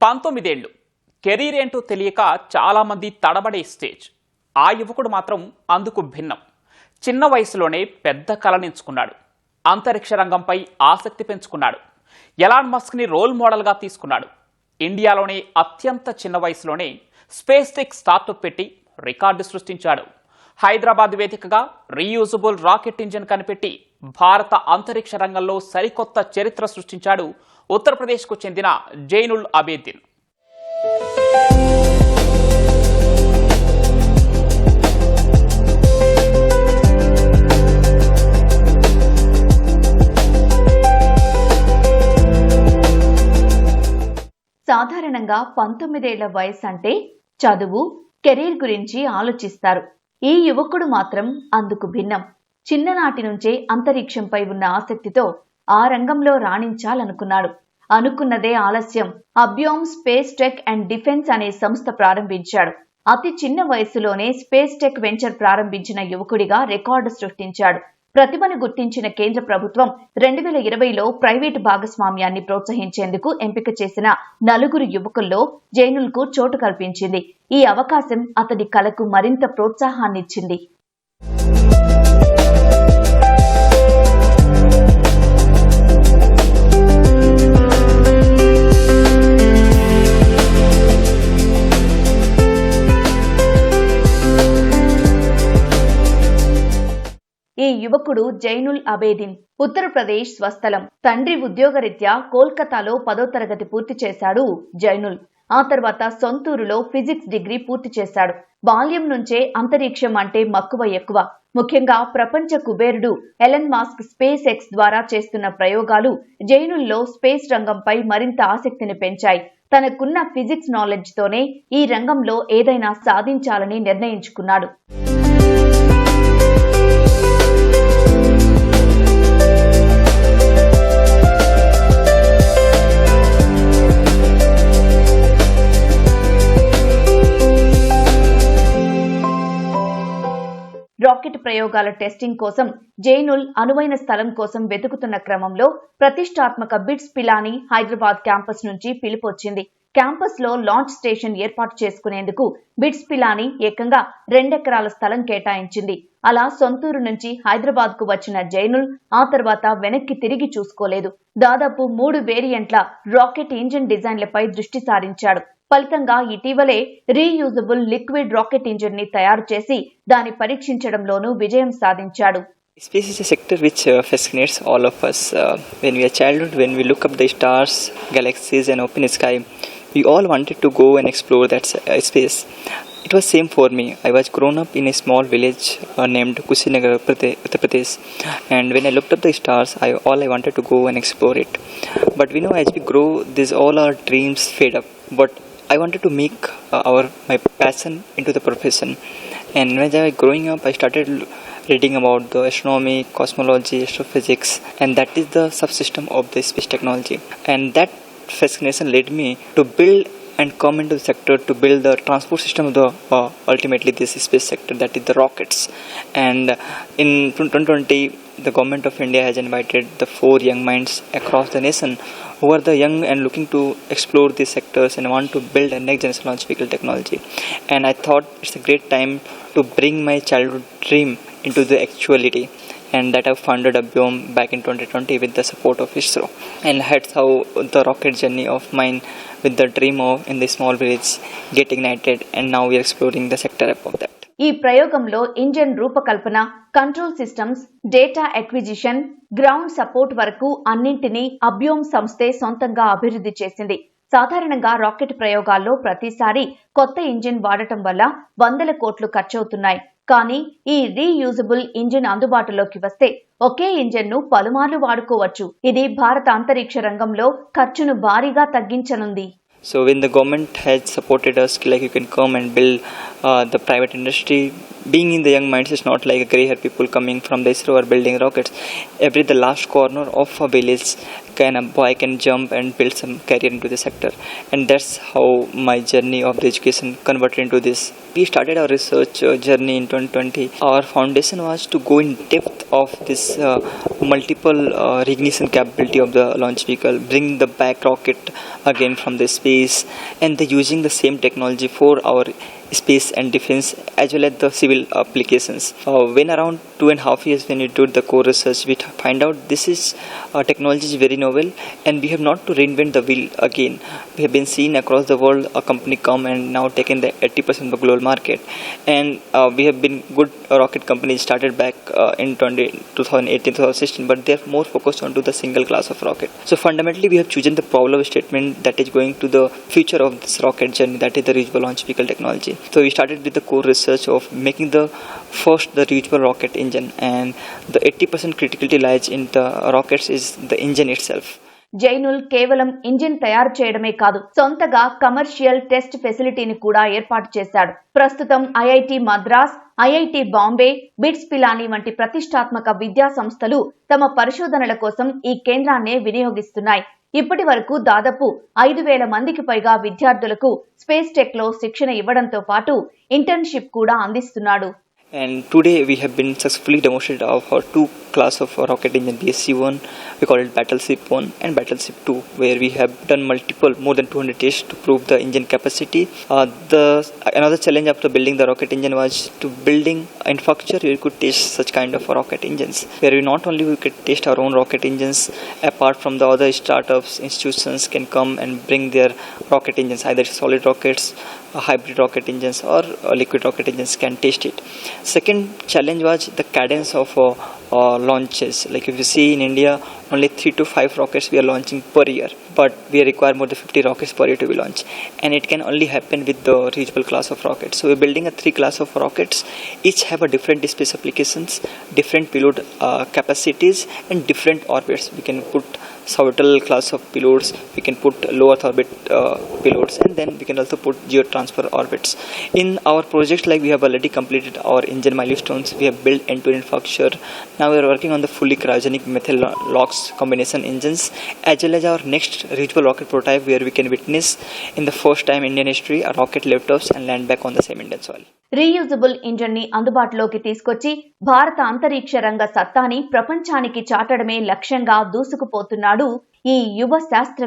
19 ఏళ్ళు కెరీర్ ఏంటో తెలియక చాలామంది తడబడే స్టేజ్. ఆ యువకుడు మాత్రం అందుకు భిన్నం. చిన్న వయసులోనే పెద్ద కలనించుకున్నాడు. అంతరిక్ష రంగంపై ఆసక్తి పెంచుకున్నాడు. ఎలాన్ మస్క్ని రోల్ మోడల్గా తీసుకున్నాడు. ఇండియాలోనే అత్యంత చిన్న వయసులోనే స్పేస్టెక్ స్టార్టప్ పెట్టి రికార్డు సృష్టించాడు. హైదరాబాద్ వేదికగా రీయూజబుల్ రాకెట్ ఇంజిన్ కనిపెట్టి భారత అంతరిక్ష రంగంలో సరికొత్త చరిత్ర సృష్టించాడు ఉత్తరప్రదేశ్కు చెందిన జైనుల్ అబేదిన్. సాధారణంగా 19 ఏళ్ల వయసు అంటే చదువు, కెరీర్ గురించి ఆలోచిస్తారు. ఈ యువకుడు మాత్రం అందుకు భిన్నం. చిన్ననాటి నుంచే అంతరిక్షంపై ఉన్న ఆసక్తితో ఆ రంగంలో రాణించాలనుకున్నాడు. అనుకున్నదే ఆలస్యం. అబ్యోమ్ స్పేస్ టెక్ అండ్ డిఫెన్స్ అనే సంస్థ ప్రారంభించాడు. అతి చిన్న వయసులోనే స్పేస్ టెక్ వెంచర్ ప్రారంభించిన యువకుడిగా రికార్డు సృష్టించాడు. ప్రతిభను గుర్తించిన కేంద్ర ప్రభుత్వం 2020లో ప్రైవేటు భాగస్వామ్యాన్ని ప్రోత్సహించేందుకు ఎంపిక చేసిన 4 యువకుల్లో జైనుల్కు చోటు కల్పించింది. ఈ అవకాశం అతడి కలకు మరింత ప్రోత్సాహాన్నిచ్చింది. ఈ యువకుడు జైనుల్ అబేదిన్. ఉత్తరప్రదేశ్ స్వస్థలం. తండ్రి ఉద్యోగరీత్యా కోల్కతాలో 10వ తరగతి పూర్తి చేశాడు జైనుల్. ఆ తర్వాత సొంతూరులో ఫిజిక్స్ డిగ్రీ పూర్తి చేశాడు. బాల్యం నుంచే అంతరిక్షం అంటే మక్కువ ఎక్కువ. ముఖ్యంగా ప్రపంచ కుబేరుడు ఎలన్ మాస్క్ స్పేస్ ఎక్స్ ద్వారా చేస్తున్న ప్రయోగాలు జైనుల్లో స్పేస్ రంగంపై మరింత ఆసక్తిని పెంచాయి. తనకున్న ఫిజిక్స్ నాలెడ్జ్ తోనే ఈ రంగంలో ఏదైనా సాధించాలని నిర్ణయించుకున్నాడు. రాకెట్ ప్రయోగాల టెస్టింగ్ కోసం జైనుల్ అనువైన స్థలం కోసం వెతుకుతున్న క్రమంలో ప్రతిష్టాత్మక బిట్స్ పిలాని హైదరాబాద్ క్యాంపస్ నుంచి పిలుపొచ్చింది. క్యాంపస్ లో లాంచ్ స్టేషన్ ఏర్పాటు చేసుకునేందుకు బిట్స్ పిలాని ఏకంగా 2 ఎకరాల స్థలం కేటాయించింది. అలా సొంతూరు నుంచి హైదరాబాద్ కు వచ్చిన జైనుల్ ఆ తర్వాత వెనక్కి తిరిగి చూసుకోలేదు. దాదాపు 3 వేరియంట్ల రాకెట్ ఇంజిన్ డిజైన్లపై దృష్టి సారించాడు. ఫలితంగా ఇటీవలే రీయూజబుల్ లిక్విడ్ రాకెట్ ఇంజిన్ ని తయారు చేసి దాన్ని పరీక్షించడంలోనూ విజయం సాధించాడు. Space is a sector which fascinates all of us. When we are childhood, when we look up the stars, galaxies and open sky, we all wanted to go and explore that space. It was same for me. I was grown up in a small village named Kushinagar, Uttar Pradesh, and when I looked up the stars, I wanted to go and explore it. But we know as we grow, all our dreams fade up. But I wanted to make my passion into the profession. And when I was growing up, I started reading about the astronomy, cosmology, astrophysics, and that is the subsystem of the space technology. And that fascination led me to build and come into the sector to build the transport system of the ultimately this space sector, that is the rockets. And in 2020, the government of India has invited the 4 young minds across the nation who are the young and looking to explore these sectors and want to build a next generation launch vehicle technology. And I thought it's a great time to bring my childhood dream into the actuality, and that I founded Abyom back in 2020 with the support of ISRO. And that's how the rocket journey of mine with the dream of in the small village get ignited, and now we are exploring the sector above that. ఈ ప్రయోగంలో engine రూపకల్పన, control systems, data acquisition, ground support వరకు అన్నింటినీ అబ్యోమ్ సంస్థే సొంతంగా అభివృద్ధి చేసింది. సాధారణంగా rocket ప్రయోగాల్లో ప్రతిసారి కొత్త ఇంజిన్ వాడటం వల్ల 100 కోట్లు ఖర్చవుతున్నాయి. కానీ ఈ రీయూజబుల్ ఇంజిన్ అందుబాటులోకి వస్తే ఒకే ఇంజిన్ ను పలుమార్లు వాడుకోవచ్చు. ఇది భారత అంతరిక్ష రంగంలో ఖర్చును భారీగా తగ్గించనుంది. So when the government has supported us, like you can come and build the private industry, being in the young minds is not like a grey hair people coming from the ISRO or building rockets. The last corner of a village a boy can jump and build some career into the sector. And that's how my journey of the education converted into this. We started our research journey in 2020. Our foundation was to go in depth of this multiple reignition capability of the launch vehicle, bring the back rocket again from the space, and the using the same technology for our space and defense as well as the civil applications. When around 2.5 years when we did the core research, we find out this is technology is very novel and we have not to reinvent the wheel again. We have been seen across the world a company come and now taken the 80% of the global market, and we have been good rocket companies started back in 2018-2016, but they are more focused onto the single class of rocket. So fundamentally we have chosen the problem statement that is going to the future of this rocket journey, that is the reusable launch vehicle technology. So we started with the core research of making the reusable rocket engine, and the 80% criticality lies in the rockets is the engine itself. Zainul కేవలం engine తయారు చేయడమే కాదు, సొంతగా commercial test ఫెసిలిటీని కూడా ఏర్పాటు చేశాడు. ప్రస్తుతం IIT Madras, IIT Bombay, bits Pilani వంటి ప్రతిష్టాత్మక విద్యా సంస్థలు తమ పరిశోధనల కోసం ఈ కేంద్రాన్నే వినియోగిస్తున్నాయి. ఇప్పటి వరకు దాదాపు 5,000 మందికి పైగా విద్యార్థులకు SpaceTech లో శిక్షణ ఇవ్వడంతో పాటు ఇంటర్న్షిప్ కూడా అందిస్తున్నాడు. And today we have been successfully demonstrated of our two class of rocket engine, BSC-1, we call it Battleship 1 and Battleship 2, where we have done more than 200 tests to prove the engine capacity. Another challenge after building the rocket engine was to building infrastructure where we could test such kind of rocket engines, where we could test our own rocket engines apart from the other startups, institutions can come and bring their rocket engines, either solid rockets, hybrid rocket engines or liquid rocket engines can test it. Second challenge was the cadence of launches. Like if you see in India, only 3 to 5 rockets we are launching per year, but we require more than 50 rockets per year to be launched, and it can only happen with the reusable class of rockets. So we're building a 3 class of rockets, each have a different space applications, different payload capacities and different orbits. We can put orbital class of payloads, we can put low earth orbit payloads, and then we can also put geotransfer orbits. In our projects, like we have already completed our engine milestones, we have built end-to-end infrastructure. Now we are working on the fully cryogenic methyl LOX combination engines, as well as our next reusable rocket prototype, where we can witness in the first time in Indian history a rocket lifts off and land back on the same Indian soil. Reusable engine ని అందుబాటులోకి తీసుకొచ్చి భారత అంతరిక్ష రంగ సత్తాని ప్రపంచానికి చాటడమే లక్ష్యంగా దూసుకుపోతున్నాడు ఈ యువ శాస్త్రవేత్త.